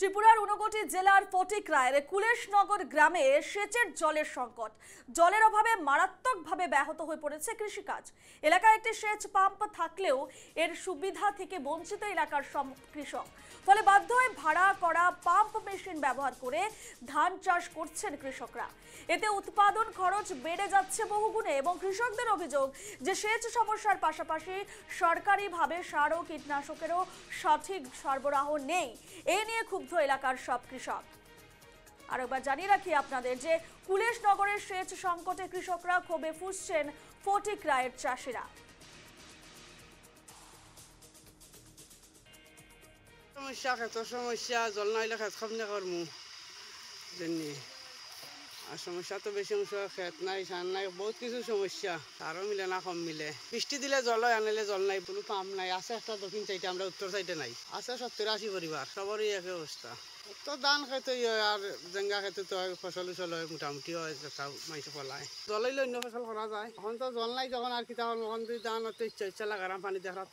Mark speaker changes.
Speaker 1: ত্রিপুরার ঊনকোটি জেলার ফটিকরায়ের কুলেশনগর গ্রামে সেচের জলের সংকট। জলের অভাবে মারাত্মকভাবে ব্যাহত হয়ে পড়েছে কৃষিকাজ। এলাকায় একটি সেচ পাম্প থাকলেও এর সুবিধা থেকে বঞ্চিত এলাকার কৃষক। ফলে বাধ্য হয়ে ভাড়া করা পাম্প মেশিন ব্যবহার করে ধান চাষ করছেন কৃষকরা। এতে উৎপাদন খরচ বেড়ে যাচ্ছে বহুগুণে এবং কৃষকদের অভিযোগ যে সেচ সমস্যার পাশাপাশি সরকারিভাবে সার ও কীটনাশকেরও সঠিক সরবরাহ নেই। এ নিয়ে ক্ষুব্ধ এলাকার সব কৃষক। আরেকবার জানিয়ে রাখি আপনাদের যে কুলেশনগরের সেচ সংকটে কৃষকরা ক্ষোভে ফুঁসছেন ফটিকরায়ের চাষিরা।
Speaker 2: সমস্যা খেত সমস্যা জল নাইলে খেত খাবনে করমু জানি আর সমস্যা তো বেশি অংশ খেত নাই সার নাই বহুত কিছু সমস্যা আরও মিলে না কম মিলে বৃষ্টি দিলে জল হয় আনিলে জল নাই কোনো পাম্প নাই আছে একটা দক্ষিণ সাইডে আমরা উত্তর সাইডে নাই আছে 70-80 পরিবার সবারই একই অবস্থা তো ধান খেতেই হয় আর জেঙ্গা খেতে তো হয় ফসল উসল হয় মোটামুটি হয় মাইস ফলায় জল হইলে অন্য ফসল করা যায় এখন তো জল নাই যখন আর কি তখন ধান ইচ্ছা লাগারাম পানি দেখার